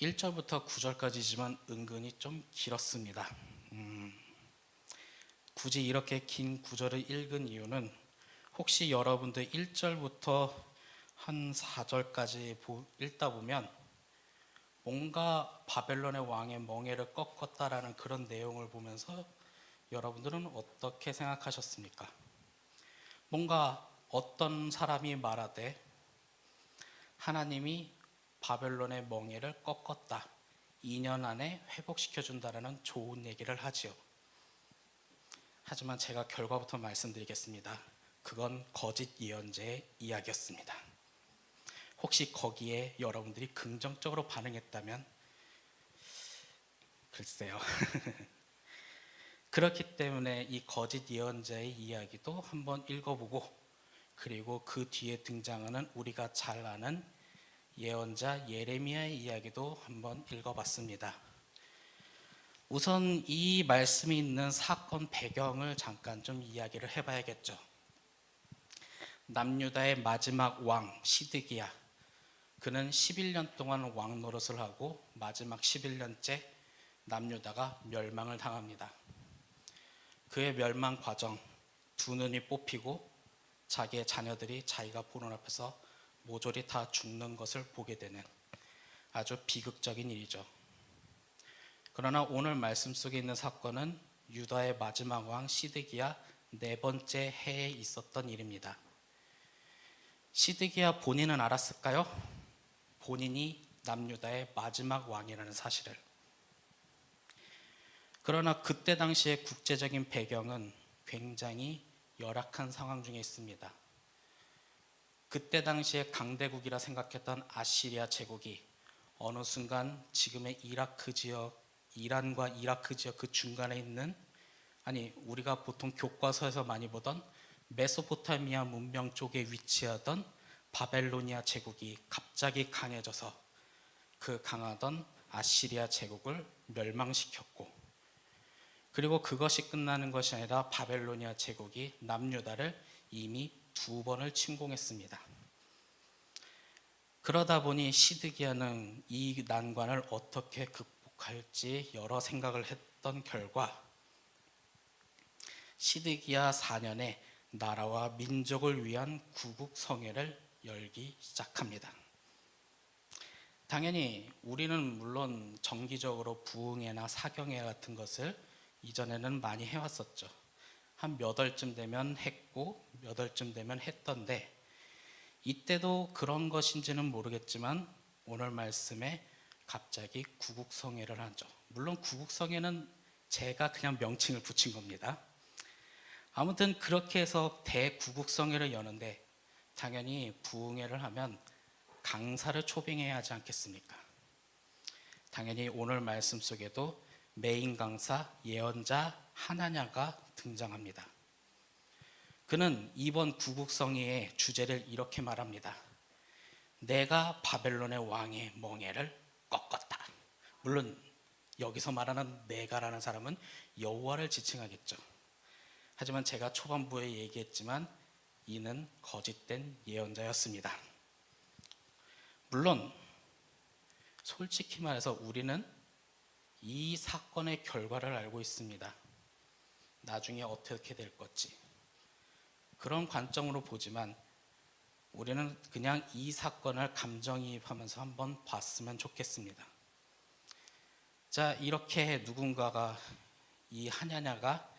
1절부터 9절까지지만 은근히 좀 길었습니다. 굳이 이렇게 긴 구절을 읽은 이유는 혹시 여러분들 1절부터 한 4절까지 읽다 보면 뭔가 바벨론의 왕의 멍에를 꺾었다라는 그런 내용을 보면서 여러분들은 어떻게 생각하셨습니까? 뭔가 어떤 사람이 말하되 하나님이 바벨론의 멍에를 꺾었다, 2년 안에 회복시켜준다라는 좋은 얘기를 하지요. 하지만 제가 결과부터 말씀드리겠습니다. 그건 거짓 예언자의 이야기였습니다. 혹시 거기에 여러분들이 긍정적으로 반응했다면 글쎄요. 그렇기 때문에 이 거짓 예언자의 이야기도 한번 읽어보고, 그리고 그 뒤에 등장하는 우리가 잘 아는 예언자 예레미야의 이야기도 한번 읽어봤습니다. 우선 이 말씀이 있는 사건 배경을 잠깐 좀 이야기를 해봐야겠죠. 남유다의 마지막 왕 시드기야, 그는 11년 동안 왕 노릇을 하고 마지막 11년째 남유다가 멸망을 당합니다. 그의 멸망 과정, 두 눈이 뽑히고 자기의 자녀들이 자기가 보는 앞에서 모조리 다 죽는 것을 보게 되는 아주 비극적인 일이죠. 그러나 오늘 말씀 속에 있는 사건은 유다의 마지막 왕 시드기야 4번째 해에 있었던 일입니다. 시드기야 본인은 알았을까요? 본인이 남유다의 마지막 왕이라는 사실을. 그러나 그때 당시의 국제적인 배경은 굉장히 열악한 상황 중에 있습니다. 그때 당시에 강대국이라 생각했던 아시리아 제국이 어느 순간 지금의 이라크 지역, 이란과 이라크 지역 그 중간에 있는, 우리가 보통 교과서에서 많이 보던 메소포타미아 문명 쪽에 위치하던 바벨로니아 제국이 갑자기 강해져서 그 강하던 아시리아 제국을 멸망시켰고, 그리고 그것이 끝나는 것이 아니라 바벨로니아 제국이 남유다를 이미 2번을 침공했습니다. 그러다 보니 시드기야는 이 난관을 어떻게 극복할지 여러 생각을 했던 결과 시드기야 4년에 나라와 민족을 위한 구국성회를 열기 시작합니다. 당연히 우리는 물론 정기적으로 부흥회나 사경회 같은 것을 이전에는 많이 해왔었죠. 한 몇 월쯤 되면 했고 몇 월쯤 되면 했던데, 이때도 그런 것인지는 모르겠지만 오늘 말씀에 갑자기 구국성회를 하죠. 물론 구국성회는 제가 그냥 명칭을 붙인 겁니다. 아무튼 그렇게 해서 대구국성회를 여는데, 당연히 부흥회를 하면 강사를 초빙해야 하지 않겠습니까? 당연히 오늘 말씀 속에도 메인 강사 예언자 하나냐가 등장합니다. 그는 이번 구국성회의 주제를 이렇게 말합니다. 내가 바벨론의 왕의 멍에를 꺾었다. 물론 여기서 말하는 내가라는 사람은 여호와를 지칭하겠죠. 하지만 제가 초반부에 얘기했지만 이는 거짓된 예언자였습니다. 물론 솔직히 말해서 우리는 이 사건의 결과를 알고 있습니다. 나중에 어떻게 될 건지. 그런 관점으로 보지만 우리는 그냥 이 사건을 감정이입하면서 한번 봤으면 좋겠습니다. 자, 이렇게 누군가가, 이 하냐냐가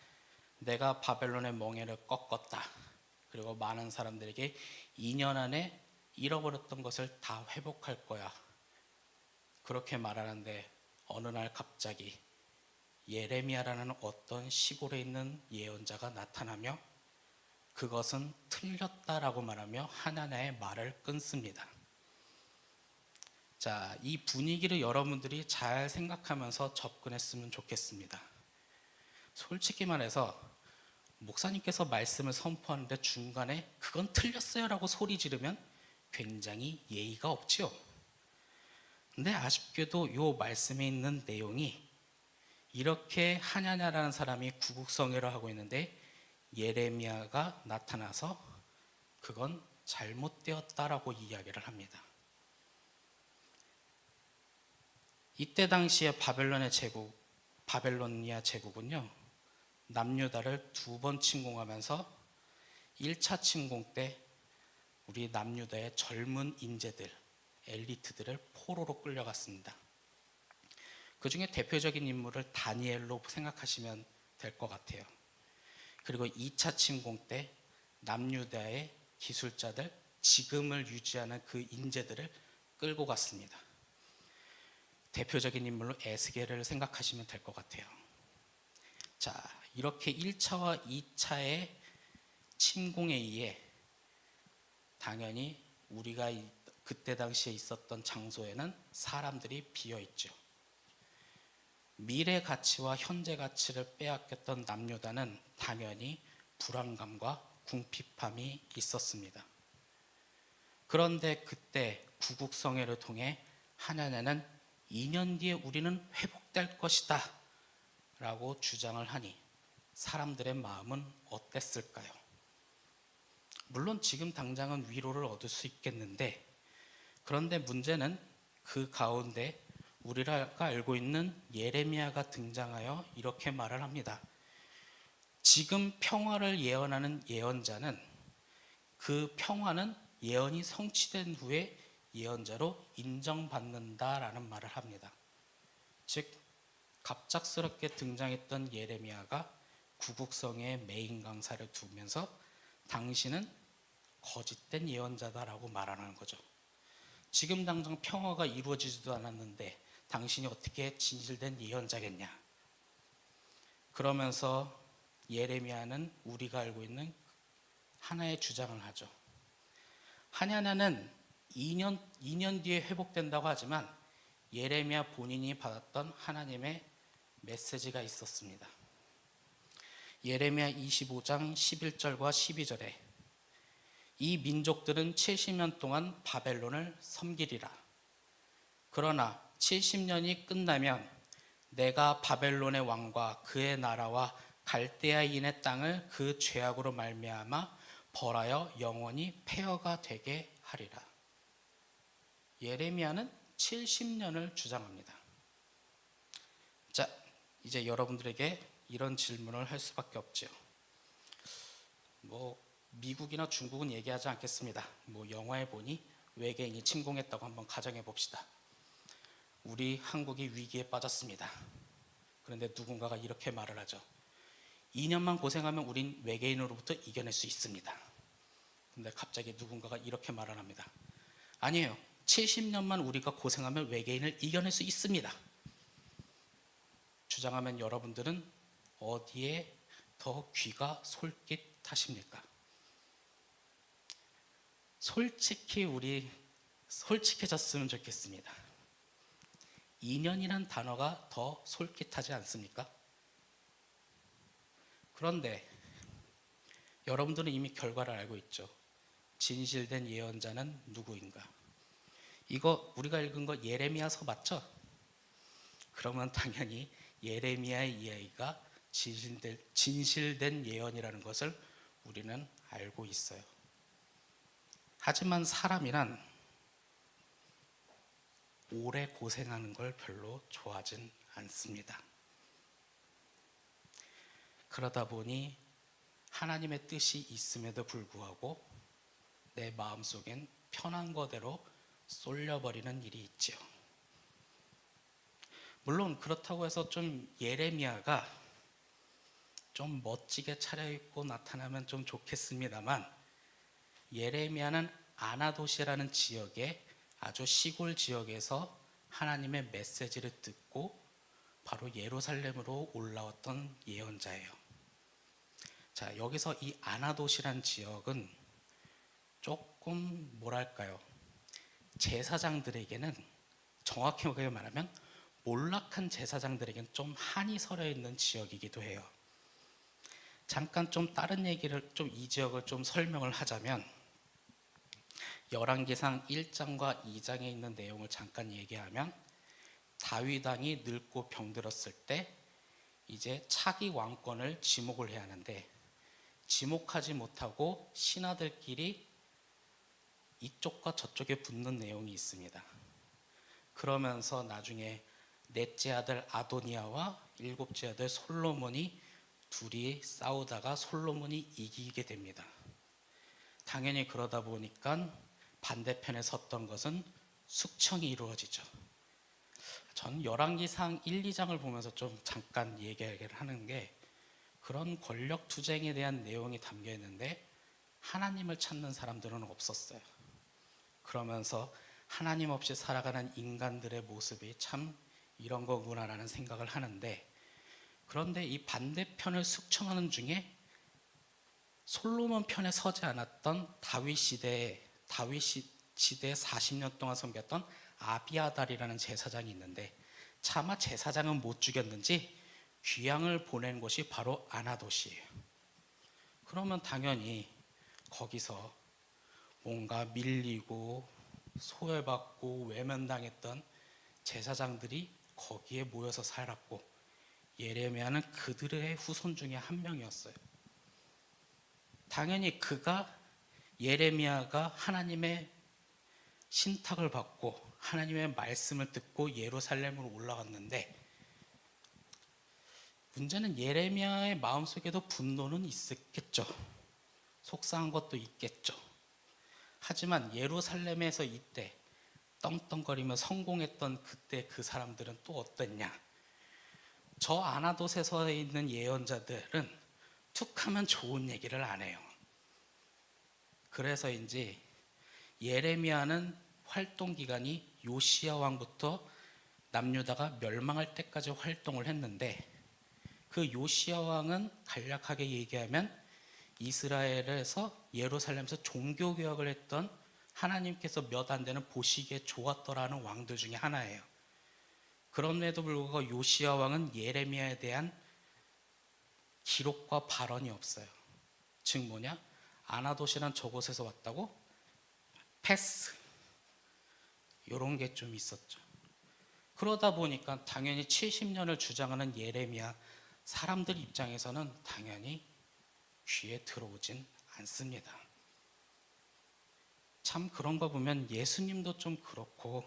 내가 바벨론의 멍에를 꺾었다, 그리고 많은 사람들에게 2년 안에 잃어버렸던 것을 다 회복할 거야, 그렇게 말하는데 어느 날 갑자기 예레미야라는 어떤 시골에 있는 예언자가 나타나며 그것은 틀렸다라고 말하며 하나냐의 말을 끊습니다. 자, 이 분위기를 여러분들이 잘 생각하면서 접근했으면 좋겠습니다. 솔직히 말해서 목사님께서 말씀을 선포하는데 중간에 그건 틀렸어요 라고 소리 지르면 굉장히 예의가 없지요. 근데 아쉽게도 이 말씀에 있는 내용이 이렇게 하냐냐라는 사람이 구국성회를 하고 있는데 예레미야가 나타나서 그건 잘못되었다라고 이야기를 합니다. 이때 당시에 바벨로니아 제국은요, 남유다를 2번 침공하면서 1차 침공 때 우리 남유다의 젊은 인재들, 엘리트들을 포로로 끌려갔습니다. 그 중에 대표적인 인물을 다니엘로 생각하시면 될 것 같아요. 그리고 2차 침공 때 남유다의 기술자들, 지금을 유지하는 그 인재들을 끌고 갔습니다. 대표적인 인물로 에스겔을 생각하시면 될 것 같아요. 자, 이렇게 1차와 2차의 침공에 의해 당연히 우리가 그때 당시에 있었던 장소에는 사람들이 비어 있죠. 미래 가치와 현재 가치를 빼앗겼던 남유다는 당연히 불안감과 궁핍함이 있었습니다. 그런데 그때 구국성회를 통해 하나님은 2년 뒤에 우리는 회복될 것이다 라고 주장을 하니 사람들의 마음은 어땠을까요? 물론 지금 당장은 위로를 얻을 수 있겠는데, 그런데 문제는 그 가운데 우리가 알고 있는 예레미야가 등장하여 이렇게 말을 합니다. 지금 평화를 예언하는 예언자는 그 평화는 예언이 성취된 후에 예언자로 인정받는다라는 말을 합니다. 즉, 갑작스럽게 등장했던 예레미야가 구국성의 메인 강사를 두면서 당신은 거짓된 예언자다라고 말하는 거죠. 지금 당장 평화가 이루어지지도 않았는데 당신이 어떻게 진실된 예언자겠냐. 그러면서 예레미야는 우리가 알고 있는 하나의 주장을 하죠. 하냐냐는 2년 뒤에 회복된다고 하지만 예레미야 본인이 받았던 하나님의 메시지가 있었습니다. 예레미야 25장 11절과 12절에 이 민족들은 70년 동안 바벨론을 섬기리라. 그러나 70년이 끝나면 내가 바벨론의 왕과 그의 나라와 갈대아인의 땅을 그 죄악으로 말미암아 벌하여 영원히 폐허가 되게 하리라. 예레미야는 70년을 주장합니다. 자, 이제 여러분들에게 이런 질문을 할 수밖에 없죠. 미국이나 중국은 얘기하지 않겠습니다. 영화에 보니 외계인이 침공했다고 한번 가정해 봅시다. 우리 한국이 위기에 빠졌습니다. 그런데 누군가가 이렇게 말을 하죠. 2년만 고생하면 우린 외계인으로부터 이겨낼 수 있습니다. 근데 갑자기 누군가가 이렇게 말을 합니다. 아니에요. 70년만 우리가 고생하면 외계인을 이겨낼 수 있습니다. 주장하면 여러분들은 어디에 더 귀가 솔깃하십니까? 솔직히 우리 솔직해졌으면 좋겠습니다. 2년이란 단어가 더 솔깃하지 않습니까? 그런데 여러분들은 이미 결과를 알고 있죠. 진실된 예언자는 누구인가? 이거 우리가 읽은 거 예레미야서 맞죠? 그러면 당연히 예레미야의 이야기가 진실된 예언이라는 것을 우리는 알고 있어요. 하지만 사람이란 오래 고생하는 걸 별로 좋아하진 않습니다. 그러다 보니 하나님의 뜻이 있음에도 불구하고 내 마음속엔 편한 거대로 쏠려버리는 일이 있죠. 물론 그렇다고 해서 좀 예레미야가 좀 멋지게 차려입고 나타나면 좀 좋겠습니다만, 예레미야는 아나도시라는 지역의 아주 시골 지역에서 하나님의 메시지를 듣고 바로 예루살렘으로 올라왔던 예언자예요. 자, 여기서 이 아나도시란 지역은 조금 뭐랄까요, 제사장들에게는, 정확히 말하면 몰락한 제사장들에게는 좀 한이 서려 있는 지역이기도 해요. 잠깐 좀 다른 얘기를, 좀 이 지역을 좀 설명을 하자면, 열왕기상 1장과 2장에 있는 내용을 잠깐 얘기하면, 다윗 왕이 늙고 병들었을 때 이제 차기 왕권을 지목을 해야 하는데, 지목하지 못하고 신하들끼리 이쪽과 저쪽에 붙는 내용이 있습니다. 그러면서 나중에 넷째 아들 아도니아와 일곱째 아들 솔로몬이 둘이 싸우다가 솔로몬이 이기게 됩니다. 당연히 그러다 보니까 반대편에 섰던 것은 숙청이 이루어지죠. 전 열왕기상 1, 2장을 보면서 좀 잠깐 얘기를 하는 게, 그런 권력 투쟁에 대한 내용이 담겨 있는데 하나님을 찾는 사람들은 없었어요. 그러면서 하나님 없이 살아가는 인간들의 모습이 참 이런 거구나라는 생각을 하는데, 그런데 이 반대편을 숙청하는 중에 솔로몬 편에 서지 않았던 다윗 시대에 40년 동안 섬겼던 아비아달이라는 제사장이 있는데, 차마 제사장은 못 죽였는지 귀양을 보낸 곳이 바로 아나돗이에요. 그러면 당연히 거기서 뭔가 밀리고 소외받고 외면당했던 제사장들이 거기에 모여서 살았고, 예레미야는 그들의 후손 중에 한 명이었어요. 당연히 예레미야가 하나님의 신탁을 받고 하나님의 말씀을 듣고 예루살렘으로 올라갔는데, 문제는 예레미야의 마음속에도 분노는 있었겠죠. 속상한 것도 있겠죠. 하지만 예루살렘에서 이때 떵떵거리며 성공했던 그때 그 사람들은 또 어땠냐? 저 아나돗에 있는 예언자들은 툭하면 좋은 얘기를 안 해요. 그래서인지 예레미야는 활동 기간이 요시야 왕부터 남유다가 멸망할 때까지 활동을 했는데, 그 요시야 왕은 간략하게 얘기하면 이스라엘에서 예루살렘에서 종교개혁을 했던, 하나님께서 몇 안 되는 보시기에 좋았더라는 왕들 중에 하나예요. 그럼에도 불구하고 요시야 왕은 예레미야에 대한 기록과 발언이 없어요. 즉 뭐냐? 아나돗이란 저곳에서 왔다고? 패스. 이런 게 좀 있었죠. 그러다 보니까 당연히 70년을 주장하는 예레미야, 사람들 입장에서는 당연히 귀에 들어오진 않습니다. 참 그런 거 보면 예수님도 좀 그렇고,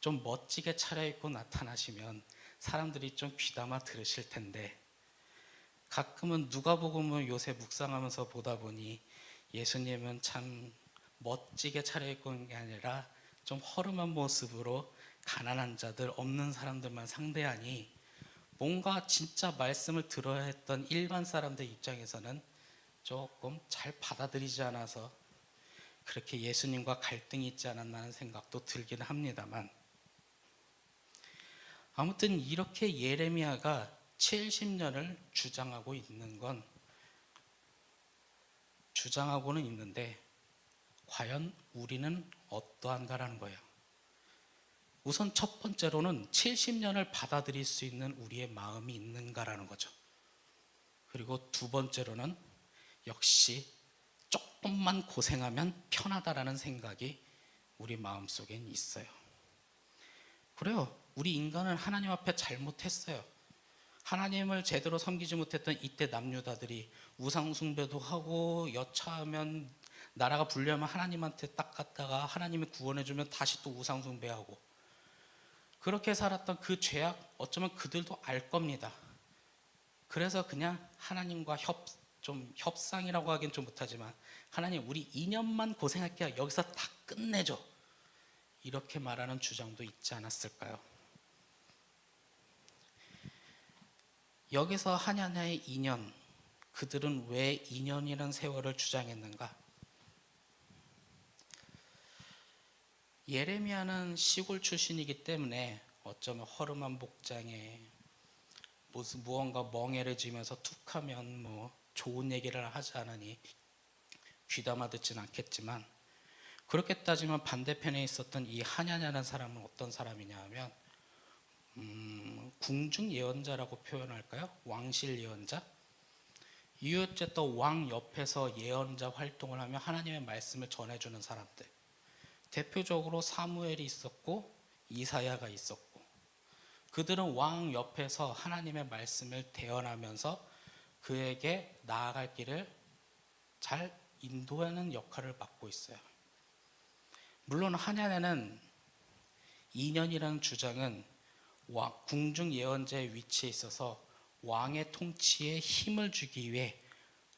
좀 멋지게 차려입고 나타나시면 사람들이 좀 귀담아 들으실 텐데, 가끔은 누가복음을 요새 묵상하면서 보다 보니 예수님은 참 멋지게 차려입고 온 게 아니라 좀 허름한 모습으로 가난한 자들, 없는 사람들만 상대하니, 뭔가 진짜 말씀을 들어야 했던 일반 사람들 입장에서는 조금 잘 받아들이지 않아서 그렇게 예수님과 갈등이 있지 않았나 하는 생각도 들긴 합니다만, 아무튼 이렇게 예레미야가 70년을 주장하고는 있는데, 과연 우리는 어떠한가라는 거예요. 우선 첫 번째로는 70년을 받아들일 수 있는 우리의 마음이 있는가라는 거죠. 그리고 두 번째로는 역시 조금만 고생하면 편하다라는 생각이 우리 마음속엔 있어요. 그래요. 우리 인간은 하나님 앞에 잘못했어요. 하나님을 제대로 섬기지 못했던 이때 남유다들이 우상 숭배도 하고, 여차하면 나라가 불려면 하나님한테 딱 갔다가 하나님이 구원해주면 다시 또 우상 숭배하고, 그렇게 살았던 그 죄악, 어쩌면 그들도 알 겁니다. 그래서 그냥 하나님과 협상이라고 하긴 좀 못하지만, 하나님 우리 2년만 고생할게요, 여기서 다 끝내줘, 이렇게 말하는 주장도 있지 않았을까요? 여기서 하냐냐의 2년, 그들은 왜 2년이라는 세월을 주장했는가? 예레미야는 시골 출신이기 때문에 어쩌면 허름한 복장에 무언가 멍해를 지면서 툭하면 뭐 좋은 얘기를 하지 않으니 귀담아 듣진 않겠지만, 그렇게 따지면 반대편에 있었던 이 하냐냐라는 사람은 어떤 사람이냐 하면, 궁중 예언자라고 표현할까요? 왕실 예언자? 이웃째 또 왕 옆에서 예언자 활동을 하며 하나님의 말씀을 전해주는 사람들, 대표적으로 사무엘이 있었고 이사야가 있었고, 그들은 왕 옆에서 하나님의 말씀을 대언하면서 그에게 나아갈 길을 잘 인도하는 역할을 맡고 있어요. 물론 하냐냐는 2년이라는 주장은 궁중 예언자의 위치에 있어서 왕의 통치에 힘을 주기 위해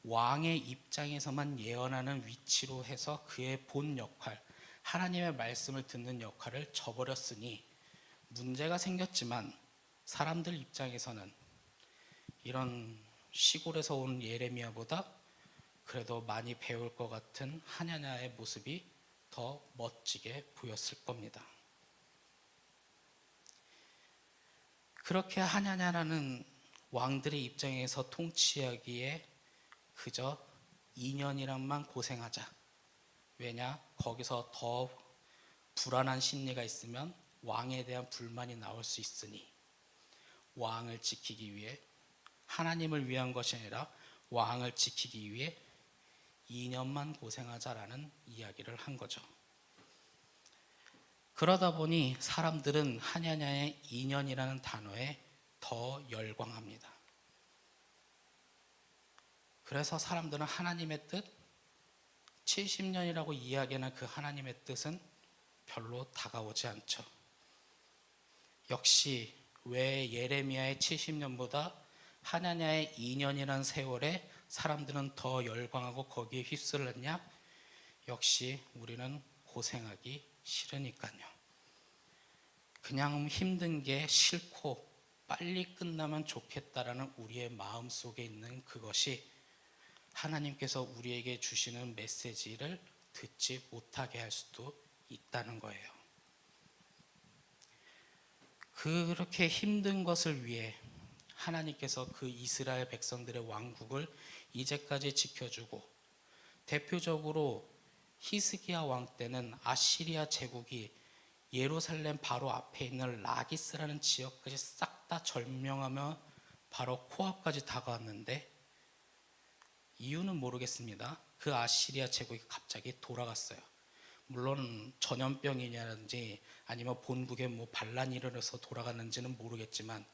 왕의 입장에서만 예언하는 위치로 해서 그의 본 역할, 하나님의 말씀을 듣는 역할을 저버렸으니 문제가 생겼지만 사람들 입장에서는 이런 시골에서 온 예레미야보다 그래도 많이 배울 것 같은 하냐냐의 모습이 더 멋지게 보였을 겁니다. 그렇게 하냐냐라는 왕들의 입장에서 통치하기에 그저 2년이란만 고생하자. 왜냐? 거기서 더 불안한 심리가 있으면 왕에 대한 불만이 나올 수 있으니 왕을 지키기 위해, 하나님을 위한 것이 아니라 왕을 지키기 위해 2년만 고생하자라는 이야기를 한 거죠. 그러다 보니 사람들은 하냐냐의 2년이라는 단어에 더 열광합니다. 그래서 사람들은 하나님의 뜻, 70년이라고 이야기하는 그 하나님의 뜻은 별로 다가오지 않죠. 역시 왜 예레미야의 70년보다 하냐냐의 2년이라는 세월에 사람들은 더 열광하고 거기에 휩쓸렸냐? 역시 우리는 고생하기 싫으니까요. 그냥 힘든 게 싫고 빨리 끝나면 좋겠다라는 우리의 마음 속에 있는 그것이 하나님께서 우리에게 주시는 메시지를 듣지 못하게 할 수도 있다는 거예요. 그렇게 힘든 것을 위해 하나님께서 그 이스라엘 백성들의 왕국을 이제까지 지켜주고, 대표적으로 히스기야 왕 때는 아시리아 제국이 예루살렘 바로 앞에 있는 라기스라는 지역까지 싹 다 점령하며 바로 코앞까지 다가왔는데 이유는 모르겠습니다. 그 아시리아 제국이 갑자기 돌아갔어요. 물론 전염병이냐든지 아니면 본국에 뭐 반란이 일어나서 돌아갔는지는 모르겠지만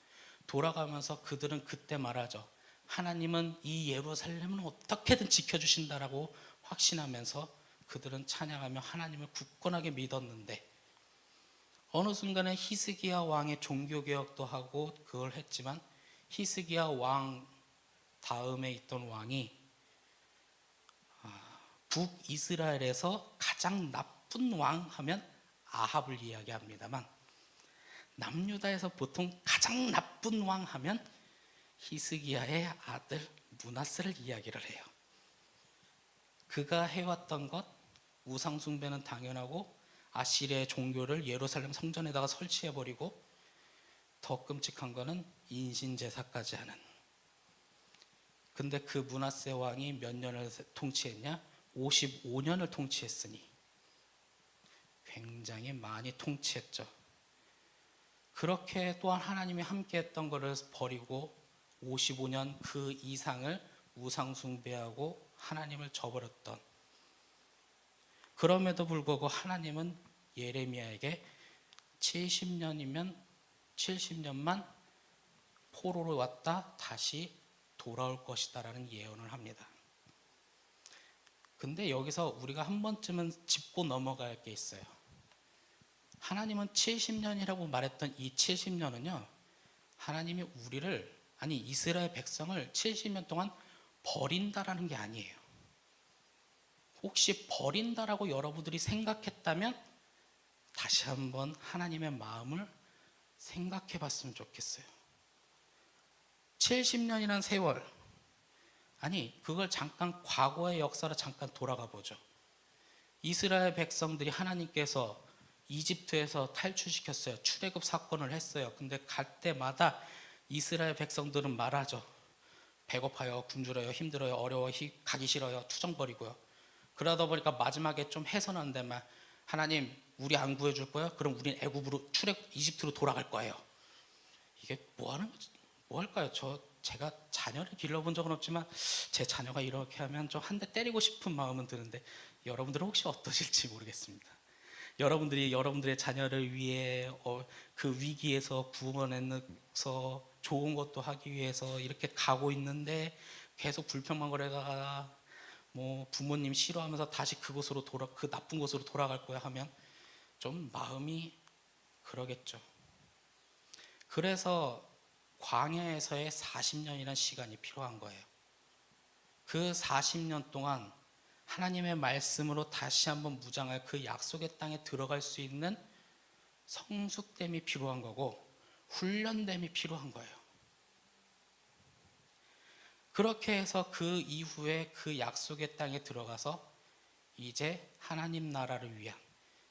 돌아가면서 그들은 그때 말하죠. 하나님은 이 예루살렘은 어떻게든 지켜주신다라고 확신하면서 그들은 찬양하며 하나님을 굳건하게 믿었는데 어느 순간에 히스기야 왕의 종교개혁도 하고 그걸 했지만 히스기야 왕 다음에 있던 왕이 북이스라엘에서 가장 나쁜 왕 하면 아합을 이야기합니다만 남유다에서 보통 가장 나쁜 왕 하면 히스기야의 아들 므낫세를 이야기를 해요. 그가 해왔던 것, 우상 숭배는 당연하고 아시리아의 종교를 예루살렘 성전에다가 설치해버리고 더 끔찍한 거는 인신제사까지 하는. 근데 그 므낫세 왕이 몇 년을 통치했냐? 55년을 통치했으니 굉장히 많이 통치했죠. 그렇게 또한 하나님이 함께했던 것을 버리고 55년 그 이상을 우상 숭배하고 하나님을 저버렸던, 그럼에도 불구하고 하나님은 예레미야에게 70년이면 70년만 포로로 왔다 다시 돌아올 것이다 라는 예언을 합니다. 근데 여기서 우리가 한 번쯤은 짚고 넘어갈 게 있어요. 하나님은 70년이라고 말했던 이 70년은요, 하나님이 우리를, 아니 이스라엘 백성을 70년 동안 버린다라는 게 아니에요. 혹시 버린다라고 여러분들이 생각했다면 다시 한번 하나님의 마음을 생각해 봤으면 좋겠어요. 70년이라는 세월, 아니 그걸 잠깐 과거의 역사로 잠깐 돌아가 보죠. 이스라엘 백성들이 하나님께서 이집트에서 탈출시켰어요. 출애굽 사건을 했어요. 근데 갈 때마다 이스라엘 백성들은 말하죠. 배고파요, 굶주려요, 힘들어요, 어려워, 가기 싫어요, 투정 버리고요. 그러다 보니까 마지막에 좀 해서는데 막 하나님 우리 안 구해줄 거예요? 그럼 우린 애굽으로 이집트로 돌아갈 거예요. 이게 뭐 하는 거지? 뭐 할까요? 제가 자녀를 길러본 적은 없지만 제 자녀가 이렇게 하면 좀 한 대 때리고 싶은 마음은 드는데 여러분들은 혹시 어떠실지 모르겠습니다. 여러분들이 여러분들의 자녀를 위해 그 위기에서 구원해서 좋은 것도 하기 위해서 이렇게 가고 있는데 계속 불평만 거려다가 뭐 부모님 싫어하면서 다시 그곳으로 그 나쁜 곳으로 돌아갈 거야 하면 좀 마음이 그러겠죠. 그래서 광야에서의 40년이라는 시간이 필요한 거예요. 그 40년 동안 하나님의 말씀으로 다시 한번 무장할 그 약속의 땅에 들어갈 수 있는 성숙됨이 필요한 거고 훈련됨이 필요한 거예요. 그렇게 해서 그 이후에 그 약속의 땅에 들어가서 이제 하나님 나라를 위한,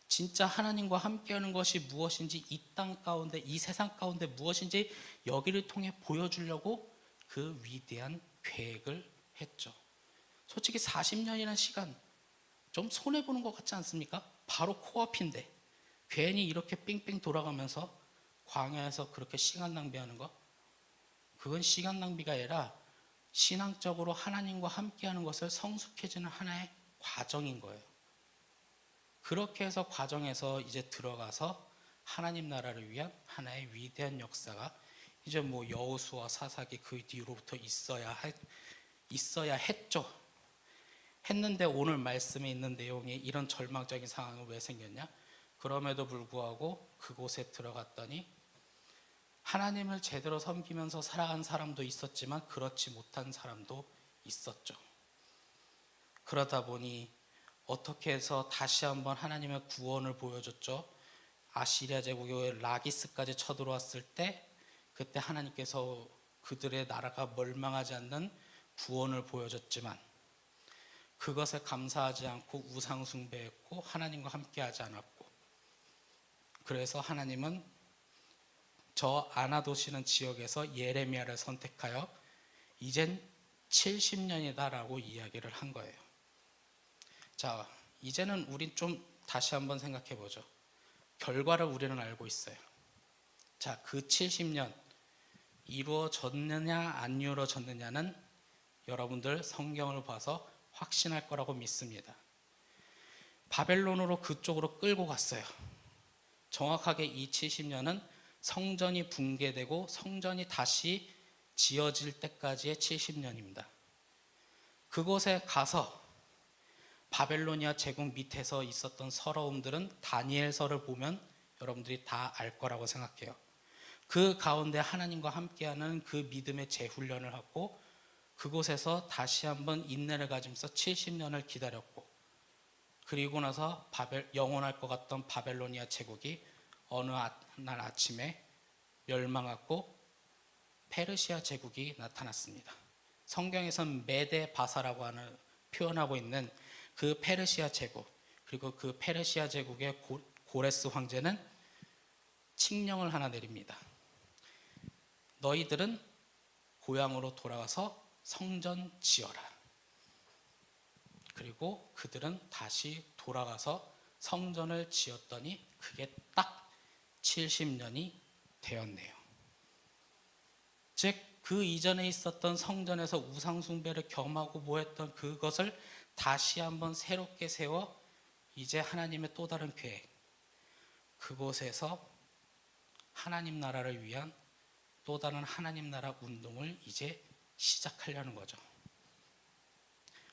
진짜 하나님과 함께하는 것이 무엇인지, 이 땅 가운데, 이 세상 가운데 무엇인지 여기를 통해 보여주려고 그 위대한 계획을 했죠. 솔직히 40년이라는 시간 좀 손해보는 것 같지 않습니까? 바로 코앞인데 괜히 이렇게 삥삥 돌아가면서 광야에서 그렇게 시간 낭비하는 거, 그건 시간 낭비가 아니라 신앙적으로 하나님과 함께하는 것을 성숙해지는 하나의 과정인 거예요. 그렇게 해서 과정에서 이제 들어가서 하나님 나라를 위한 하나의 위대한 역사가 이제 뭐 여호수아 사사기 그 뒤로부터 있어야 했죠. 했는데 오늘 말씀에 있는 내용이 이런 절망적인 상황은 왜 생겼냐? 그럼에도 불구하고 그곳에 들어갔더니 하나님을 제대로 섬기면서 살아간 사람도 있었지만 그렇지 못한 사람도 있었죠. 그러다 보니 어떻게 해서 다시 한번 하나님의 구원을 보여줬죠. 아시리아 제국의 라기스까지 쳐들어왔을 때 그때 하나님께서 그들의 나라가 멸망하지 않는 구원을 보여줬지만 그것에 감사하지 않고 우상 숭배했고 하나님과 함께하지 않았고, 그래서 하나님은 저 아나도시는 지역에서 예레미야를 선택하여 이젠 70년이다 라고 이야기를 한 거예요. 자, 이제는 우린 좀 다시 한번 생각해 보죠. 결과를 우리는 알고 있어요. 자, 그 70년 이루어졌느냐 안 이루어졌느냐는 여러분들 성경을 봐서 확신할 거라고 믿습니다. 바벨론으로 그쪽으로 끌고 갔어요. 정확하게 이 70년은 성전이 붕괴되고 성전이 다시 지어질 때까지의 70년입니다. 그곳에 가서 바벨로니아 제국 밑에서 있었던 서러움들은 다니엘서를 보면 여러분들이 다 알 거라고 생각해요. 그 가운데 하나님과 함께하는 그 믿음의 재훈련을 하고 그곳에서 다시 한번 인내를 가지면서 70년을 기다렸고, 그리고 나서 영원할 것 같던 바벨로니아 제국이 어느 날 아침에 멸망하고 페르시아 제국이 나타났습니다. 성경에서는 메데 바사라고 표현하고 있는 그 페르시아 제국, 그리고 그 페르시아 제국의 고레스 황제는 칙령을 하나 내립니다. 너희들은 고향으로 돌아가서 성전 지어라. 그리고 그들은 다시 돌아가서 성전을 지었더니 그게 딱 70년이 되었네요. 즉, 그 이전에 있었던 성전에서 우상숭배를 겸하고 모했던 그것을 다시 한번 새롭게 세워 이제 하나님의 또 다른 계획, 그곳에서 하나님 나라를 위한 또 다른 하나님 나라 운동을 이제 시작하려는 거죠.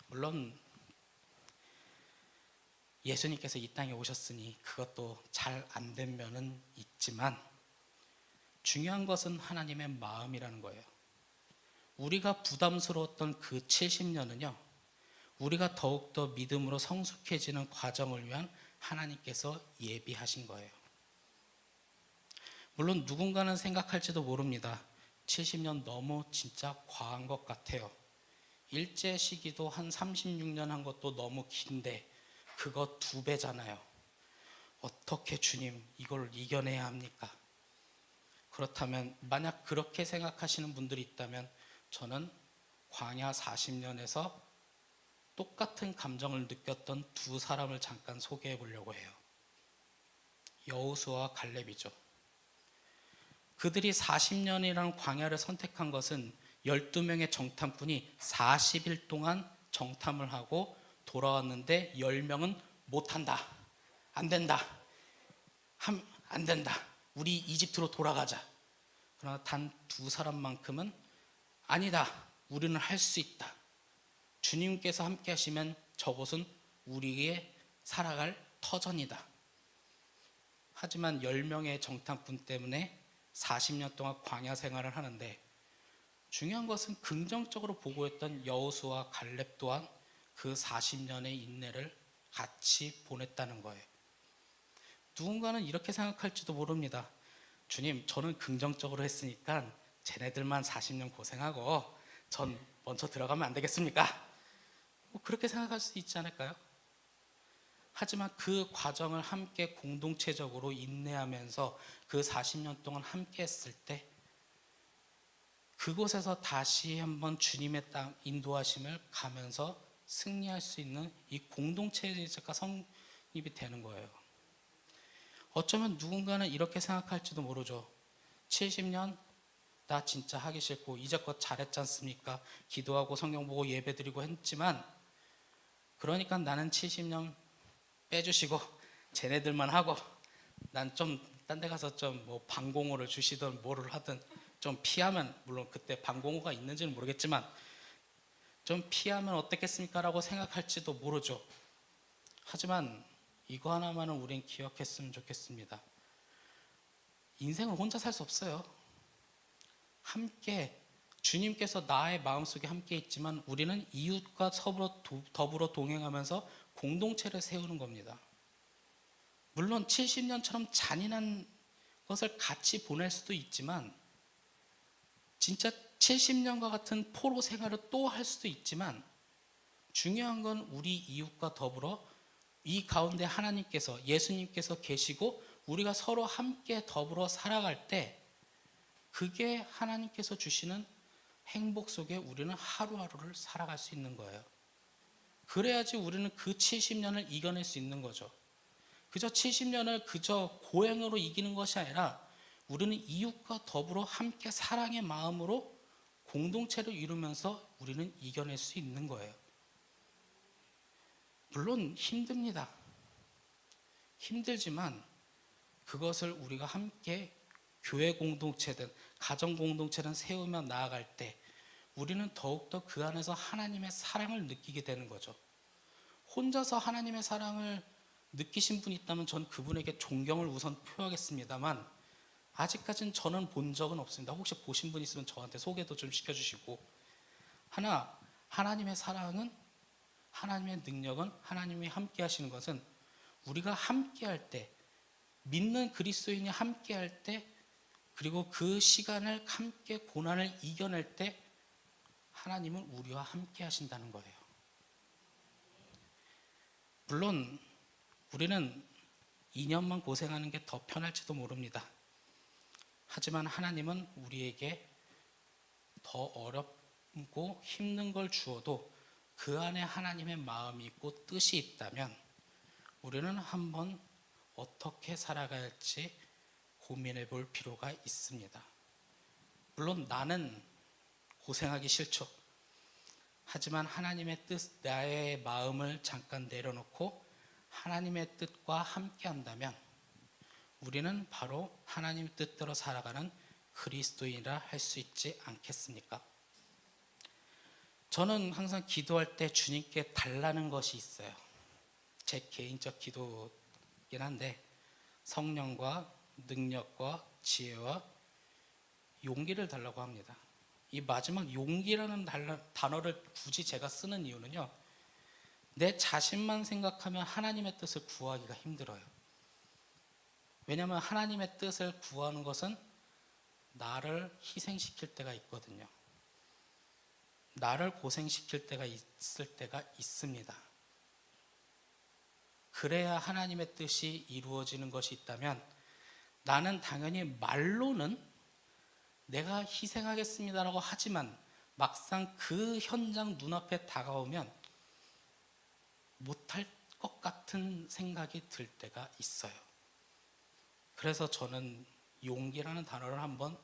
물론 예수님께서 이 땅에 오셨으니 그것도 잘 안 된 면은 있지만 중요한 것은 하나님의 마음이라는 거예요. 우리가 부담스러웠던 그 70년은요, 우리가 더욱더 믿음으로 성숙해지는 과정을 위한 하나님께서 예비하신 거예요. 물론 누군가는 생각할지도 모릅니다. 70년 너무 진짜 과한 것 같아요. 일제 시기도 한 36년 한 것도 너무 긴데 그거 2배잖아요. 어떻게 주님 이걸 이겨내야 합니까? 그렇다면 만약 그렇게 생각하시는 분들이 있다면 저는 광야 40년에서 똑같은 감정을 느꼈던 2 사람을 잠깐 소개해 보려고 해요. 여호수아와 갈렙이죠. 그들이 40년이라는 광야를 선택한 것은 12명의 정탐꾼이 40일 동안 정탐을 하고 돌아왔는데 10명은 못한다, 안 된다, 안 된다, 우리 이집트로 돌아가자. 그러나 단 2 사람만큼은 아니다, 우리는 할 수 있다, 주님께서 함께 하시면 저곳은 우리의 살아갈 터전이다. 하지만 10명의 정탐꾼 때문에 40년 동안 광야 생활을 하는데 중요한 것은 긍정적으로 보고했던 여호수아와 갈렙 또한 그 40년의 인내를 같이 보냈다는 거예요. 누군가는 이렇게 생각할지도 모릅니다. 주님, 저는 긍정적으로 했으니까 쟤네들만 40년 고생하고 전 먼저 들어가면 안 되겠습니까? 뭐 그렇게 생각할 수 있지 않을까요? 하지만 그 과정을 함께 공동체적으로 인내하면서 그 40년 동안 함께 했을 때 그곳에서 다시 한번 주님의 땅 인도하심을 가면서 승리할 수 있는 이 공동체가 성립이 되는 거예요. 어쩌면 누군가는 이렇게 생각할지도 모르죠. 70년 나 진짜 하기 싫고 이제껏 잘했지 않습니까? 기도하고 성경 보고 예배드리고 했지만 그러니까 나는 70년 빼주시고 쟤네들만 하고 난 좀 딴 데 가서 좀 뭐 방공호를 주시든 뭐를 하든 좀 피하면, 물론 그때 방공호가 있는지는 모르겠지만 좀 피하면 어떻겠습니까? 라고 생각할지도 모르죠. 하지만 이거 하나만은 우린 기억했으면 좋겠습니다. 인생을 혼자 살 수 없어요. 함께, 주님께서 나의 마음속에 함께 있지만 우리는 이웃과 더불어 동행하면서 공동체를 세우는 겁니다. 물론 70년처럼 잔인한 것을 같이 보낼 수도 있지만 진짜 70년과 같은 포로 생활을 또 할 수도 있지만 중요한 건 우리 이웃과 더불어 이 가운데 하나님께서, 예수님께서 계시고 우리가 서로 함께 더불어 살아갈 때 그게 하나님께서 주시는 행복 속에 우리는 하루하루를 살아갈 수 있는 거예요. 그래야지 우리는 그 70년을 이겨낼 수 있는 거죠. 그저 70년을 그저 고행으로 이기는 것이 아니라 우리는 이웃과 더불어 함께 사랑의 마음으로 공동체를 이루면서 우리는 이겨낼 수 있는 거예요. 물론 힘듭니다. 힘들지만 그것을 우리가 함께 교회 공동체든 가정 공동체든 세우며 나아갈 때 우리는 더욱더 그 안에서 하나님의 사랑을 느끼게 되는 거죠. 혼자서 하나님의 사랑을 느끼신 분이 있다면 전 그분에게 존경을 우선 표하겠습니다만 아직까지는 저는 본 적은 없습니다. 혹시 보신 분 있으면 저한테 소개도 좀 시켜주시고. 하나님의 사랑은, 하나님의 능력은, 하나님이 함께 하시는 것은 우리가 함께 할 때, 믿는 그리스도인이 함께 할 때, 그리고 그 시간을 함께 고난을 이겨낼 때 하나님은 우리와 함께 하신다는 거예요. 물론 우리는 2년만 고생하는 게 더 편할지도 모릅니다. 하지만 하나님은 우리에게 더 어렵고 힘든 걸 주어도 그 안에 하나님의 마음이 있고 뜻이 있다면 우리는 한번 어떻게 살아가야 할지 고민해 볼 필요가 있습니다. 물론 나는 고생하기 싫죠. 하지만 하나님의 뜻, 나의 마음을 잠깐 내려놓고 하나님의 뜻과 함께 한다면 우리는 바로 하나님 뜻대로 살아가는 그리스도인이라 할 수 있지 않겠습니까? 저는 항상 기도할 때 주님께 달라는 것이 있어요. 제 개인적 기도이긴 한데 성령과 능력과 지혜와 용기를 달라고 합니다. 이 마지막 용기라는 단어를 굳이 제가 쓰는 이유는요, 내 자신만 생각하면 하나님의 뜻을 구하기가 힘들어요. 왜냐하면 하나님의 뜻을 구하는 것은 나를 희생시킬 때가 있거든요. 나를 고생시킬 때가 있을 때가 있습니다. 그래야 하나님의 뜻이 이루어지는 것이 있다면 나는 당연히 말로는 내가 희생하겠습니다라고 하지만 막상 그 현장 눈앞에 다가오면 못할 것 같은 생각이 들 때가 있어요. 그래서 저는 용기라는 단어를 한번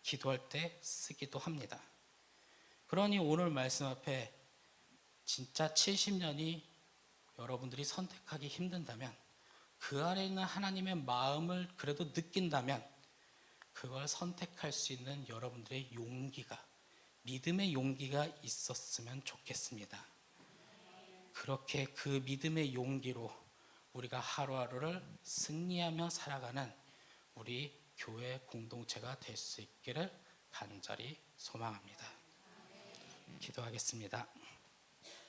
기도할 때 쓰기도 합니다. 그러니 오늘 말씀 앞에 진짜 70년이 여러분들이 선택하기 힘든다면 그 안에 있는 하나님의 마음을 그래도 느낀다면 그걸 선택할 수 있는 여러분들의 용기가, 믿음의 용기가 있었으면 좋겠습니다. 그렇게 그 믿음의 용기로 우리가 하루하루를 승리하며 살아가는 우리 교회 공동체가 될 수 있기를 간절히 소망합니다. 기도하겠습니다.